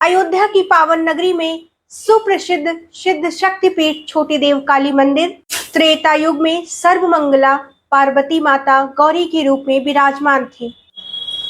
अयोध्या की पावन नगरी में सुप्रसिद्ध सिद्ध शक्तिपीठ छोटी देव काली मंदिर त्रेता युग में सर्वमंगला पार्वती माता गौरी के रूप में विराजमान थी।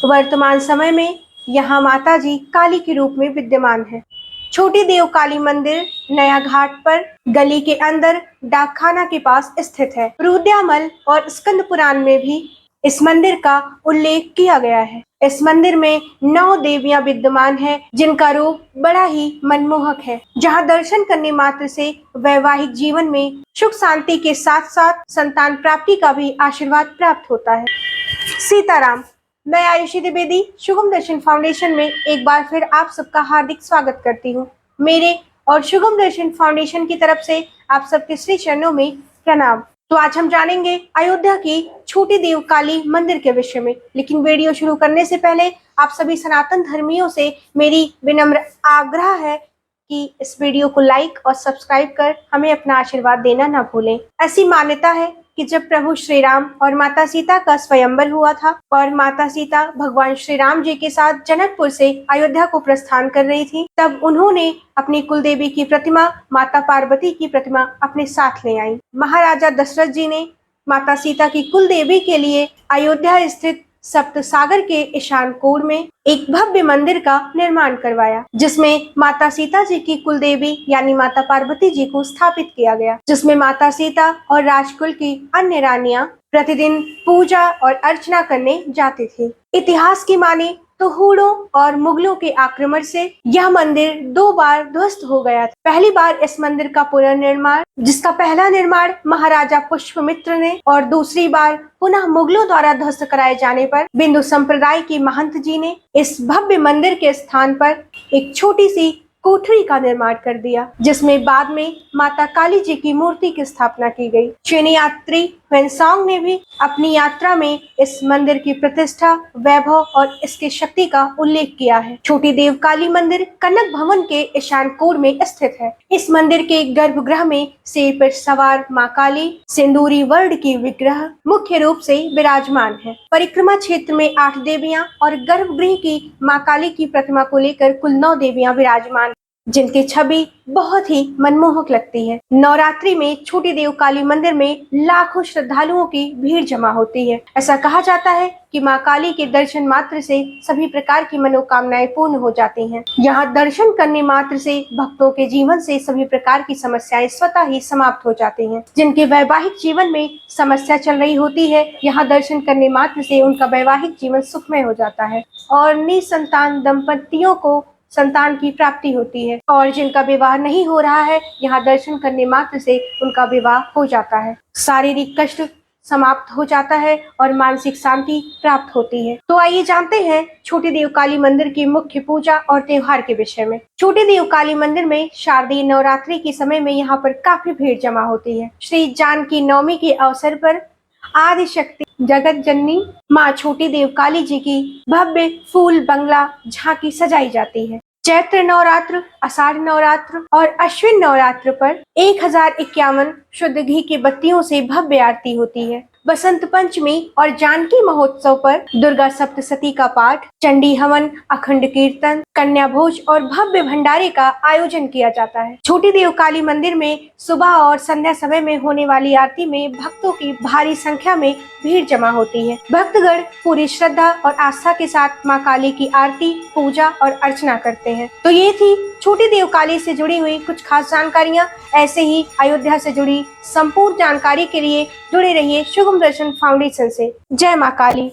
वर्तमान समय में यहाँ माता जी काली के रूप में विद्यमान है। छोटी देव काली मंदिर नया घाट पर गली के अंदर डाकखाना के पास स्थित है। रुद्रयामल और स्कंद पुराण में भी इस मंदिर का उल्लेख किया गया है। इस मंदिर में 9 देवियां विद्यमान है, जिनका रूप बड़ा ही मनमोहक है, जहां दर्शन करने मात्र से वैवाहिक जीवन में सुख शांति के साथ साथ संतान प्राप्ति का भी आशीर्वाद प्राप्त होता है। सीताराम। मैं आयुषी द्विवेदी शुभम दर्शन फाउंडेशन में एक बार फिर आप सबका हार्दिक स्वागत करती हूँ। मेरे और शुभम दर्शन फाउंडेशन की तरफ से आप सबके श्री चरणों में प्रणाम। तो आज हम जानेंगे अयोध्या की छोटी देव काली मंदिर के विषय में। लेकिन वीडियो शुरू करने से पहले आप सभी सनातन धर्मियों से मेरी विनम्र आग्रह है कि इस वीडियो को लाइक और सब्सक्राइब कर हमें अपना आशीर्वाद देना ना भूलें। ऐसी मान्यता है कि जब प्रभु श्री राम और माता सीता का स्वयंवर हुआ था और माता सीता भगवान श्री राम जी के साथ जनकपुर से अयोध्या को प्रस्थान कर रही थी, तब उन्होंने अपनी कुलदेवी की प्रतिमा माता पार्वती की प्रतिमा अपने साथ ले आई। महाराजा दशरथ जी ने माता सीता की कुलदेवी के लिए अयोध्या स्थित सप्त सागर के ईशान कोण में एक भव्य मंदिर का निर्माण करवाया, जिसमें माता सीता जी की कुलदेवी यानी माता पार्वती जी को स्थापित किया गया, जिसमें माता सीता और राजकुल की अन्य रानियां प्रतिदिन पूजा और अर्चना करने जाती थी। इतिहास की माने तो हूणों और मुगलों के आक्रमण से यह मंदिर 2 बार ध्वस्त हो गया था। पहली बार इस मंदिर का पुनर्निर्माण, जिसका पहला निर्माण महाराजा पुष्पमित्र ने, और दूसरी बार पुनः मुगलों द्वारा ध्वस्त कराए जाने पर बिंदु संप्रदाय की महंत जी ने इस भव्य मंदिर के स्थान पर एक छोटी सी कोठरी का निर्माण कर दिया, जिसमें बाद में माता काली जी की मूर्ति की स्थापना की गई। चीनी यात्री ह्वेनसांग ने भी अपनी यात्रा में इस मंदिर की प्रतिष्ठा, वैभव और इसकी शक्ति का उल्लेख किया है। छोटी देव काली मंदिर कनक भवन के ईशान कोण में स्थित है। इस मंदिर के गर्भगृह में शेर पर सवार माँ काली सिंदूरी वर्ण की विग्रह मुख्य रूप से विराजमान है। परिक्रमा क्षेत्र में 8 देवियां और गर्भगृह की माँ काली की प्रतिमा को लेकर कुल 9 देवियां विराजमान, जिनकी छवि बहुत ही मनमोहक लगती है। नवरात्रि में छोटी देव काली मंदिर में लाखों श्रद्धालुओं की भीड़ जमा होती है। ऐसा कहा जाता है कि मां काली के दर्शन मात्र से सभी प्रकार की मनोकामनाएं पूर्ण हो जाती हैं। यहाँ दर्शन करने मात्र से भक्तों के जीवन से सभी प्रकार की समस्याएं स्वतः ही समाप्त हो जाती हैं। जिनके वैवाहिक जीवन में समस्या चल रही होती है, यहाँ दर्शन करने मात्र से उनका वैवाहिक जीवन सुखमय हो जाता है और निसंतान दंपतियों को संतान की प्राप्ति होती है। और जिनका विवाह नहीं हो रहा है, यहाँ दर्शन करने मात्र से उनका विवाह हो जाता है। शारीरिक कष्ट समाप्त हो जाता है और मानसिक शांति प्राप्त होती है। तो आइए जानते हैं छोटी देव काली मंदिर की मुख्य पूजा और त्योहार के विषय में। छोटी देव काली मंदिर में शारदीय नवरात्रि के समय में यहाँ पर काफी भीड़ जमा होती है। श्री जानकी नवमी के अवसर पर आदि शक्ति जगत जननी माँ छोटी देव काली जी की भव्य फूल बंगला झांकी सजाई जाती है। चैत्र नवरात्र, आषाढ़ नवरात्र और अश्विन नवरात्र पर 1051 शुद्ध घी की बत्तियों से भव्य आरती होती है। बसंत पंचमी और जानकी महोत्सव पर दुर्गा सप्तशती का पाठ, चंडी हवन, अखंड कीर्तन, कन्या भोज और भव्य भंडारे का आयोजन किया जाता है। छोटी देव काली मंदिर में सुबह और संध्या समय में होने वाली आरती में भक्तों की भारी संख्या में भीड़ जमा होती है। भक्तगण पूरी श्रद्धा और आस्था के साथ माँ काली की आरती, पूजा और अर्चना करते हैं। तो ये थी छोटी देव काली से जुड़ी हुई कुछ खास जानकारियां। ऐसे ही अयोध्या से जुड़ी संपूर्ण जानकारी के लिए जुड़े रहिए शुभम दर्शन फाउंडेशन से। जय माँ काली।